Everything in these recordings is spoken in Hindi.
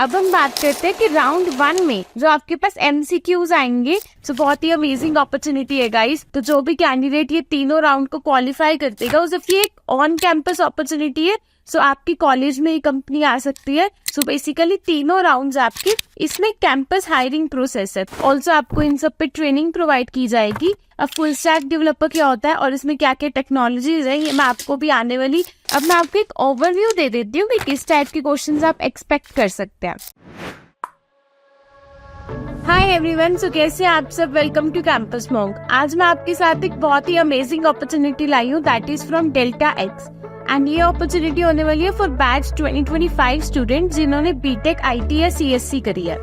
अब हम बात करते हैं कि राउंड 1 में जो आपके पास MCQs आएंगे, तो बहुत ही अमेजिंग अपॉर्चुनिटी है गाइस। तो जो भी कैंडिडेट ये तीनों राउंड को क्वालिफाई करतेगा उसे ये एक ऑन कैंपस अपॉर्चुनिटी है। सो आपकी कॉलेज में ही कंपनी आ सकती है। सो बेसिकली तीनों राउंड्स आपके, इसमें कैंपस हायरिंग प्रोसेस है। ऑल्सो आपको इन सब पे ट्रेनिंग प्रोवाइड की जाएगी। अब फुल स्टैक डेवलपर क्या होता है और इसमें क्या क्या टेक्नोलॉजीज है, ये मैं आपको भी आने वाली। अब मैं आपको एक ओवरव्यू दे देती हूँ कि किस टाइप के क्वेश्चंस आप एक्सपेक्ट कर सकते हैं। हाय एवरीवन, सो कैसे आप सब, वेलकम टू कैंपस मॉन्क। आज मैं आपके साथ एक बहुत ही अमेजिंग अपॉर्चुनिटी लाई हूँ, that is from delta x. And ये अपॉर्चुनिटी होने वाली है फॉर बैच 2025 स्टूडेंट जिन्होंने बीटेक IT या CSC करी है,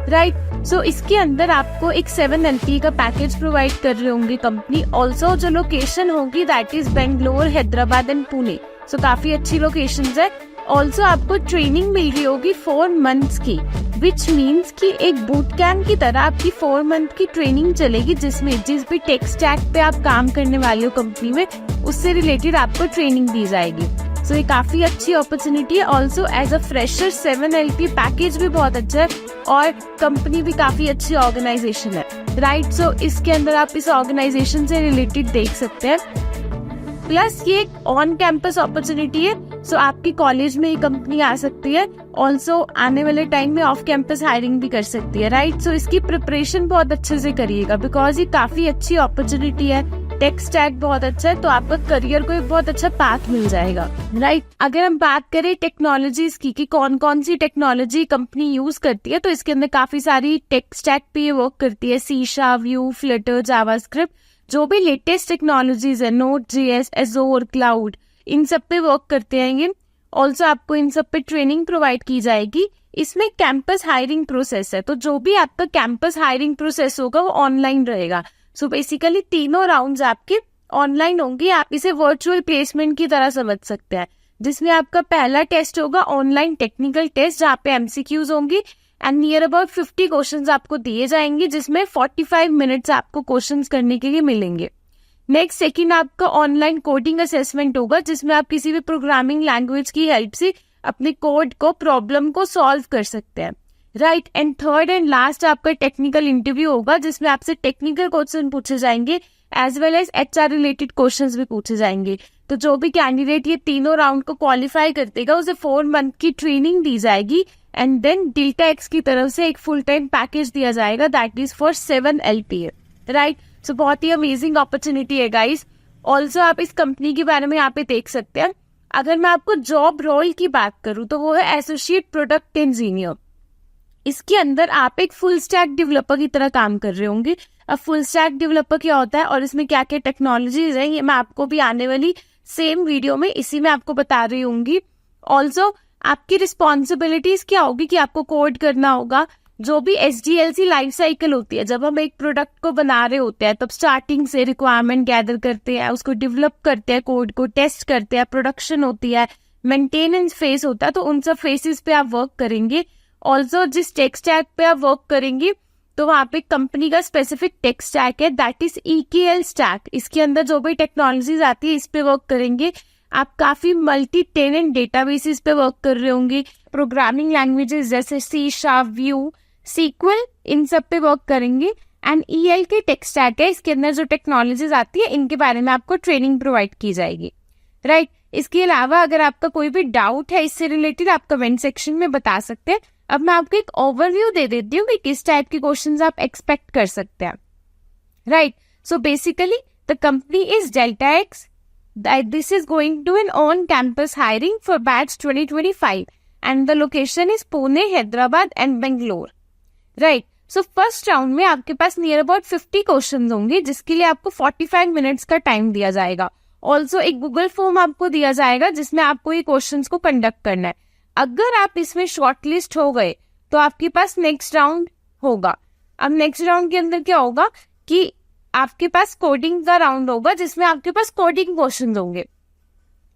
राइट। सो इसके अंदर आपको एक 7 LP का पैकेज प्रोवाइड कर रही होंगी कंपनी। ऑल्सो जो लोकेशन होगी that is Bangalore, Hyderabad and Pune. So काफी अच्छी लोकेशंस है। ऑल्सो आपको ट्रेनिंग मिल रही होगी 4 months की, विच मीन्स कि एक बूट कैंप की तरह आपकी 4 month की ट्रेनिंग चलेगी, जिसमें जिस भी टेक स्टैक पे आप काम करने वाले हो कंपनी में, उससे रिलेटेड आपको ट्रेनिंग दी जाएगी। सो ये काफी अच्छी अपॉर्चुनिटी है। Also as a fresher 7 LP package भी बहुत अच्छा है और कंपनी भी काफी अच्छी ऑर्गेनाइजेशन है, राइट। सो इसके अंदर आप इस ऑर्गेनाइजेशन से रिलेटेड देख सकते हैं। प्लस ये एक ऑन कैंपस अपॉर्चुनिटी है। सो आपकी कॉलेज में ही कंपनी आ सकती है। ऑल्सो आने वाले टाइम में ऑफ कैंपस हायरिंग भी कर सकती है, राइट। सो इसकी प्रिपरेशन बहुत अच्छे से करिएगा बिकॉज ये काफी अच्छी अपॉर्चुनिटी है। टेक स्टैक बहुत अच्छा है, तो आपका करियर को एक बहुत अच्छा पाथ मिल जाएगा, राइट। अगर हम बात करें टेक्नोलॉजीज की कि कौन कौन सी टेक्नोलॉजी कंपनी यूज करती है, तो इसके अंदर काफी सारी टेक स्टैक पे ये वर्क करती है। C#, Vue, Flutter, जावास्क्रिप्ट, जो भी लेटेस्ट टेक्नोलॉजीज है, Node.js, Azure, क्लाउड, इन सब पे वर्क करते हैं ये। ऑल्सो आपको इन सब पे ट्रेनिंग प्रोवाइड की जाएगी। इसमें कैंपस हायरिंग प्रोसेस है, तो जो भी आपका कैंपस हायरिंग प्रोसेस होगा वो ऑनलाइन रहेगा। सो बेसिकली तीनों राउंड्स आपके ऑनलाइन होंगे। आप इसे वर्चुअल प्लेसमेंट की तरह समझ सकते हैं, जिसमें आपका पहला टेस्ट होगा ऑनलाइन टेक्निकल टेस्ट, जहाँ पे MCQs होंगी एंड नियर अबाउट 50 क्वेश्चंस आपको दिए जाएंगे, जिसमें 45 मिनट्स आपको क्वेश्चंस करने के लिए मिलेंगे। नेक्स्ट सेकंड आपका ऑनलाइन कोडिंग असेसमेंट होगा, जिसमें आप किसी भी प्रोग्रामिंग लैंग्वेज की हेल्प से अपने कोड को, प्रॉब्लम को सॉल्व कर सकते हैं, right. And third and last आपका टेक्निकल इंटरव्यू होगा, जिसमें आपसे टेक्निकल क्वेश्चन पूछे जाएंगे as well as HR related questions भी पूछे जाएंगे। तो जो भी कैंडिडेट ये तीनों राउंड को क्वालिफाई करतेगा उसे 4 month की ट्रेनिंग दी जाएगी एंड देन डेल्टा एक्स की तरफ से एक फुल टाइम पैकेज दिया जाएगा that is for 7 LPA, right. So बहुत ही अमेजिंग अपॉर्चुनिटी है गाइस। ऑल्सो आप इस कंपनी के बारे में यहाँ पे देख सकते हैं। अगर मैं आपको जॉब रोल की बात करूँ तो वो है एसोसिएट प्रोडक्ट इंजीनियर। इसके अंदर आप एक फुल स्टैक डेवलपर की तरह काम कर रहे होंगे। अब फुल स्टैक डेवलपर क्या होता है और इसमें क्या क्या टेक्नोलॉजीज है, ये मैं आपको भी आने वाली सेम वीडियो में इसी में आपको बता रही होंगी। ऑल्सो आपकी रिस्पॉन्सिबिलिटीज क्या होगी कि आपको कोड करना होगा। जो भी SDLC लाइफ साइकिल होती है, जब हम एक प्रोडक्ट को बना रहे होते हैं तब स्टार्टिंग से रिक्वायरमेंट गैदर करते हैं, उसको डेवलप करते हैं, कोड को टेस्ट करते हैं, प्रोडक्शन होती है, मेंटेनेंस फेज होता है, तो उन सब फेसेस पे आप वर्क करेंगे। ऑल्सो जिस टेक स्टैक पे आप वर्क करेंगे तो वहाँ पे कंपनी का स्पेसिफिक टेक स्टैक है दैट इज EKL स्टैक। इसके अंदर जो भी टेक्नोलॉजीज आती है इस पे वर्क करेंगे। आप काफी मल्टी टेनेंट डेटाबेसेस पे वर्क कर रहे होंगे। प्रोग्रामिंग लैंग्वेजेस जैसे C#, Vue, SQL, इन सब पे वर्क करेंगे। एंड EL के टेक स्टैक है, इसके अंदर जो टेक्नोलॉजीज आती है इनके बारे में आपको ट्रेनिंग प्रोवाइड की जाएगी, राइट। इसके अलावा अगर आपका कोई भी डाउट है इससे रिलेटेड, आप कमेंट सेक्शन में बता सकते हैं। अब मैं आपको एक ओवरव्यू दे देती हूँ कि किस टाइप के क्वेश्चंस आप एक्सपेक्ट कर सकते हैं, right. So basically the company is delta x. This is going to an on-campus hiring for batch 2025 and the location is Pune, Hyderabad and Bangalore, right. So first round में आपके पास near about 50 क्वेश्चंस होंगे, जिसके लिए आपको 45 मिनट्स का टाइम दिया जाएगा। ऑल्सो एक गूगल फॉर्म आपको दिया जाएगा जिसमें आपको ये क्वेश्चंस को कंडक्ट करना है। अगर आप इसमें शॉर्टलिस्ट हो गए तो आपके पास नेक्स्ट राउंड होगा। अब नेक्स्ट राउंड के अंदर क्या होगा कि आपके पास कोडिंग का राउंड होगा, जिसमें आपके पास कोडिंग क्वेश्चंस होंगे।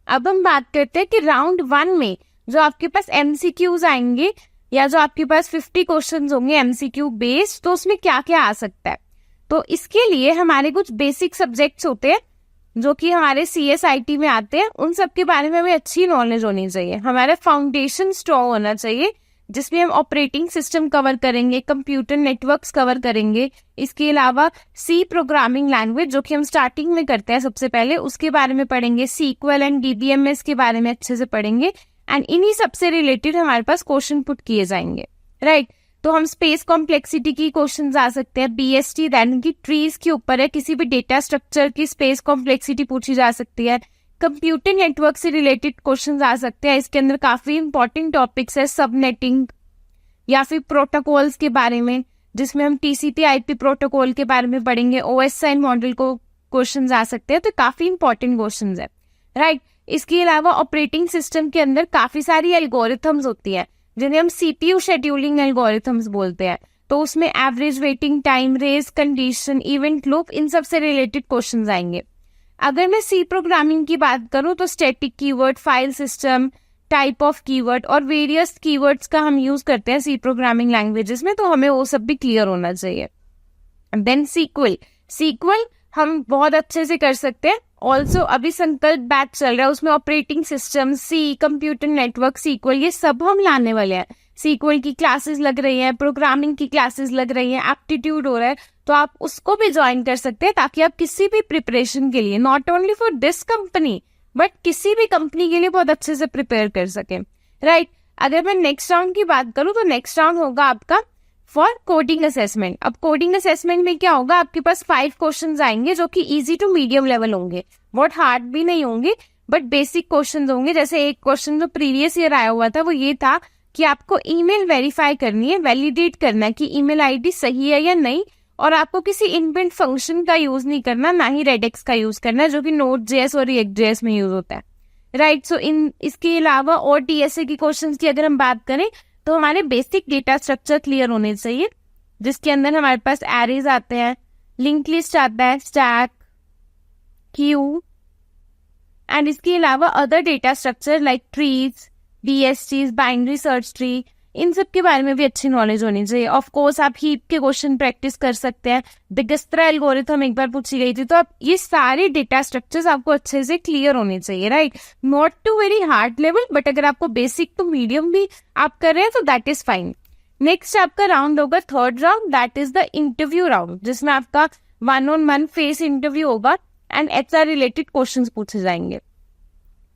अब हम बात करते हैं कि राउंड 1 में जो आपके पास MCQs आएंगे या जो आपके पास 50 क्वेश्चंस होंगे MCQ बेस्ड, तो उसमें क्या क्या आ सकता है। तो इसके लिए हमारे कुछ बेसिक सब्जेक्ट्स होते हैं जो कि हमारे CSIT में आते हैं, उन सब के बारे में हमें अच्छी नॉलेज होनी चाहिए। हमारा फाउंडेशन स्ट्रॉन्ग होना चाहिए जिसमें हम ऑपरेटिंग सिस्टम कवर करेंगे, कंप्यूटर नेटवर्क्स कवर करेंगे, इसके अलावा सी प्रोग्रामिंग लैंग्वेज जो कि हम स्टार्टिंग में करते हैं सबसे पहले, उसके बारे में पढ़ेंगे, सीक्वल एंड डीबीएमएस के बारे में अच्छे से पढ़ेंगे एंड इन्हीं सबसे रिलेटेड हमारे पास क्वेश्चन पुट किए जाएंगे, राइट। तो हम स्पेस कॉम्प्लेक्सिटी की क्वेश्चन आ सकते हैं, बीएसटी दैट की ट्रीज के ऊपर है, किसी भी डेटा स्ट्रक्चर की स्पेस कॉम्प्लेक्सिटी पूछी जा सकती है, कंप्यूटर नेटवर्क से रिलेटेड क्वेश्चंस आ सकते हैं। इसके अंदर काफी इंपॉर्टेंट टॉपिक्स है, सबनेटिंग या फिर प्रोटोकॉल्स के बारे में, जिसमें हम टीसीपी आईपी प्रोटोकॉल के बारे में पढ़ेंगे, ओएसआई मॉडल को क्वेश्चंस आ सकते हैं, तो काफी इंपॉर्टेंट क्वेश्चंस है, राइट। इसके अलावा ऑपरेटिंग सिस्टम के अंदर काफी सारी एल्गोरिथम्स होती है जिन्हें हम सीपीयू शेड्यूलिंग एल्गोरिथम्स बोलते हैं। तो उसमें average waiting time, race condition, event loop, इन सब से रिलेटेड क्वेश्चंस आएंगे। अगर मैं सी प्रोग्रामिंग की बात करूं तो static keyword, file system, type of keyword और वेरियस कीवर्ड्स का हम यूज करते हैं सी प्रोग्रामिंग लैंग्वेजेस में, तो हमें वो सब भी क्लियर होना चाहिए। देन सीक्वल हम बहुत अच्छे से कर सकते हैं। ऑल्सो अभी संकल्प बैच चल रहा है, उसमें ऑपरेटिंग सिस्टम, सी, कंप्यूटर नेटवर्क, सीक्वल, ये सब हम लाने वाले हैं। सीक्वल की क्लासेस लग रही हैं, प्रोग्रामिंग की क्लासेस लग रही हैं, एप्टीट्यूड हो रहा है, तो आप उसको भी ज्वाइन कर सकते हैं ताकि आप किसी भी प्रिपरेशन के लिए, not only for this company but किसी भी कंपनी के लिए बहुत अच्छे से प्रिपेयर कर सकें, राइट। अगर मैं नेक्स्ट राउंड की बात करूं तो नेक्स्ट राउंड होगा आपका फॉर कोडिंग असेसमेंट। अब कोडिंग असेसमेंट में क्या होगा, आपके पास 5 क्वेश्चंस आएंगे जो कि इजी टू मीडियम लेवल होंगे, बहुत हार्ड भी नहीं होंगे बट बेसिक क्वेश्चंस होंगे। जैसे एक क्वेश्चन जो प्रीवियस ईयर आया हुआ था वो ये था कि आपको ईमेल वेरीफाई करनी है, वैलिडेट करना है कि ईमेल आईडी सही है या नहीं, और आपको किसी इनबिल्ट फंक्शन का यूज नहीं करना, ना ही रेडेक्स का यूज करना है जो कि नोड.js और रिएक्ट.js में यूज होता है, राइट। सो इसके अलावा और टीएसए की क्वेश्चंस की अगर हम बात करें तो हमारे बेसिक डेटा स्ट्रक्चर क्लियर होने चाहिए, जिसके अंदर हमारे पास एरेज आते हैं, लिंक लिस्ट आता है, स्टैक, क्यू एंड इसके अलावा other data structure like trees, BSTs, binary search tree, इन सब के बारे में भी अच्छी नॉलेज होनी चाहिए। ऑफ कोर्स आप हीप के क्वेश्चन प्रैक्टिस कर सकते हैं, दिगस्त्रा एल्गोरिथम एक बार पूछी गई थी, तो आप ये सारे डेटा स्ट्रक्चर्स आपको अच्छे से क्लियर होने चाहिए, right. Not too very hard level but अगर आपको बेसिक टू मीडियम भी आप कर रहे हैं तो दैट इज फाइन। नेक्स्ट आपका राउंड होगा third round, that is the interview round, जिसमें आपका 1-on-1 फेस इंटरव्यू होगा एंड एचआर रिलेटेड क्वेश्चंस पूछे जाएंगे।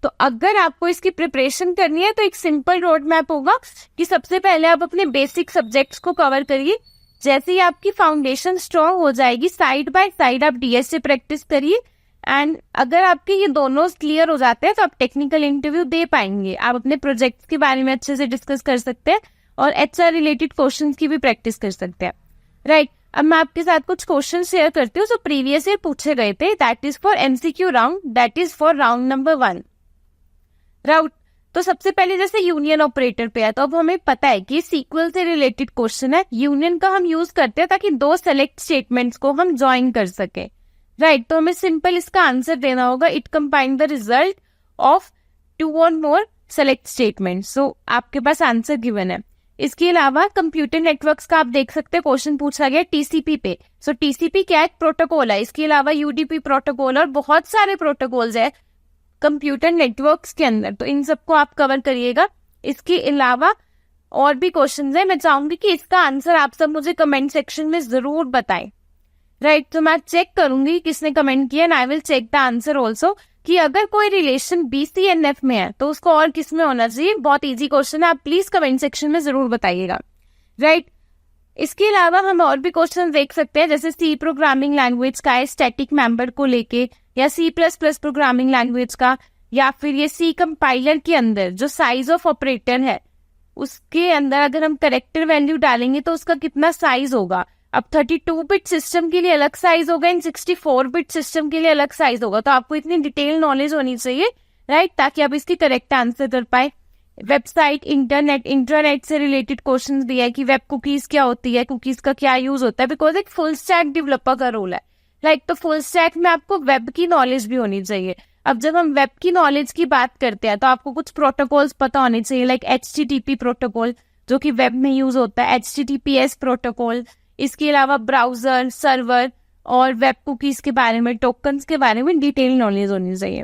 तो अगर आपको इसकी प्रिपरेशन करनी है तो एक सिंपल रोड मैप होगा कि सबसे पहले आप अपने बेसिक सब्जेक्ट्स को कवर करिए, जैसे ही आपकी फाउंडेशन स्ट्रांग हो जाएगी साइड बाय साइड आप डीएस से प्रैक्टिस करिए, एंड अगर आपके ये दोनों क्लियर हो जाते हैं तो आप टेक्निकल इंटरव्यू दे पाएंगे। आप अपने प्रोजेक्ट्स के बारे में अच्छे से डिस्कस कर सकते हैं और एचआर रिलेटेड क्वेश्चंस की भी प्रैक्टिस कर सकते हैं, राइट। अब मैं आपके साथ कुछ क्वेश्चन शेयर करती हूँ जो प्रीवियस ईयर पूछे गए थे, that is for MCQ round, that is for round number 1 राउट। तो सबसे पहले जैसे यूनियन ऑपरेटर पे है, तो अब हमें पता है कि सीक्वल से रिलेटेड क्वेश्चन है, यूनियन का हम यूज करते हैं ताकि 2 सेलेक्ट स्टेटमेंट्स को हम ज्वाइन कर सके, राइट। तो हमें सिंपल इसका आंसर देना होगा, it combine the result of 2 और मोर सेलेक्ट स्टेटमेंट। सो आपके पास आंसर गिवन है। इसके अलावा कंप्यूटर नेटवर्क्स का आप देख सकते हैं क्वेश्चन पूछा गया टीसीपी पे। सो टीसीपी क्या एक प्रोटोकॉल है, इसके अलावा यूडीपी प्रोटोकॉल और बहुत सारे प्रोटोकॉल्स है कंप्यूटर नेटवर्क्स के अंदर, तो इन सबको आप कवर करिएगा। इसके अलावा और भी क्वेश्चंस हैं, मैं चाहूंगी कि इसका आंसर आप सब मुझे कमेंट सेक्शन में जरूर बताएं, राइट। तो मैं चेक करूंगी किसने कमेंट किया and I will check the answer also कि अगर कोई रिलेशन बीसीएनएफ में है तो उसको और किस में होना चाहिए। बहुत इजी क्वेश्चन है, आप प्लीज कमेंट सेक्शन में जरूर बताइएगा, राइट। इसके अलावा हम और भी क्वेश्चन देख सकते हैं, जैसे सी प्रोग्रामिंग लैंग्वेज का है स्टैटिक मेंबर को लेके, या C plus plus programming language का, या फिर ये सी कंपाइलर के अंदर जो साइज ऑफ ऑपरेटर है उसके अंदर अगर हम करेक्टर वैल्यू डालेंगे तो उसका कितना साइज होगा। अब 32 बिट सिस्टम के लिए अलग साइज होगा, इन 64 बिट सिस्टम के लिए अलग साइज होगा। तो आपको इतनी डिटेल नॉलेज होनी चाहिए, राइट, ताकि आप इसकी करेक्ट आंसर कर पाए। वेबसाइट, इंटरनेट, इंटरनेट से रिलेटेड क्वेश्चंस भी है कि वेब कुकीज क्या होती है, कुकीज का क्या यूज होता है, बिकॉज एक फुल स्टैक डेवलपर का रोल है, लाइक। तो फुल स्टैक में आपको वेब की नॉलेज भी होनी चाहिए। अब जब हम वेब की नॉलेज की बात करते हैं तो आपको कुछ प्रोटोकॉल्स पता होने चाहिए, लाइक HTTP प्रोटोकॉल जो कि वेब में यूज होता है, HTTPS प्रोटोकॉल। इसके अलावा ब्राउजर, सर्वर और वेब कुकीज के बारे में, टोकन्स के बारे में डिटेल नॉलेज होनी चाहिए।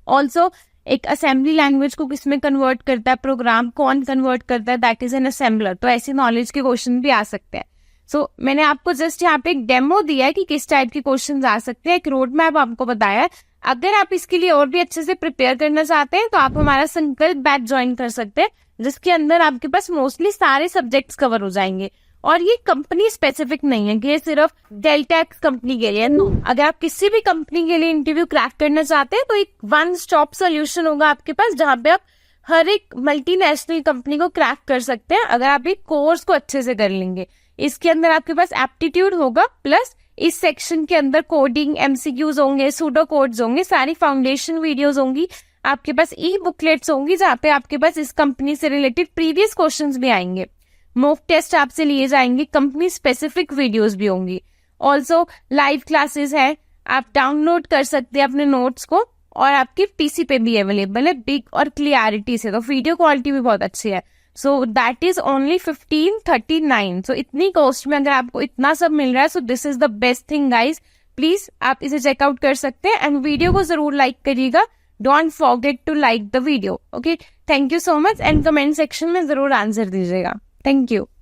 ऑल्सो एक असेंबली लैंग्वेज को किस में कन्वर्ट करता है, प्रोग्राम कौन कन्वर्ट करता है, दैट इज एन असेंबलर। तो ऐसी नॉलेज के क्वेश्चन भी आ सकते हैं। सो मैंने आपको जस्ट यहाँ पे एक डेमो दिया है कि किस टाइप के क्वेश्चन आ सकते हैं, एक रोड मैप आपको बताया है। अगर आप इसके लिए और भी अच्छे से प्रिपेयर करना चाहते हैं तो आप हमारा संकल्प बैच ज्वाइन कर सकते हैं, जिसके अंदर आपके पास मोस्टली सारे सब्जेक्ट्स कवर हो जाएंगे। और ये कंपनी स्पेसिफिक नहीं है कि ये सिर्फ डेल्टा एक्स कंपनी के लिए। नो, अगर आप किसी भी कंपनी के लिए इंटरव्यू क्रैक करना चाहते हैं तो एक वन स्टॉप सोल्यूशन होगा आपके पास, जहां पे आप हर एक मल्टीनेशनल कंपनी को क्रैक कर सकते हैं अगर आप एक कोर्स को अच्छे से कर लेंगे। इसके अंदर आपके पास एप्टीट्यूड होगा, प्लस इस सेक्शन के अंदर कोडिंग, एमसीक्यूज होंगे, सूडो कोड्स होंगे, सारी फाउंडेशन वीडियोस होंगी, आपके पास ई बुकलेट्स होंगी जहाँ पे आपके पास इस कंपनी से रिलेटेड प्रीवियस क्वेश्चंस भी आएंगे, मॉक टेस्ट आपसे लिए जाएंगे, कंपनी स्पेसिफिक वीडियोस भी होंगी। ऑल्सो लाइव क्लासेस है, आप डाउनलोड कर सकते हैं अपने नोट्स को, और आपके पीसी पे भी अवेलेबल है बिग और क्लियरिटी से, तो वीडियो क्वालिटी भी बहुत अच्छी है। So that is only 1539। सो इतनी कॉस्ट में अगर आपको इतना सब मिल रहा है, so this is the best thing guys. Please आप इसे चेकआउट कर सकते हैं, एंड वीडियो को जरूर लाइक करिएगा। Don't forget to like the video. Okay, thank you so much, and comment section में जरूर आंसर दीजिएगा। Thank you.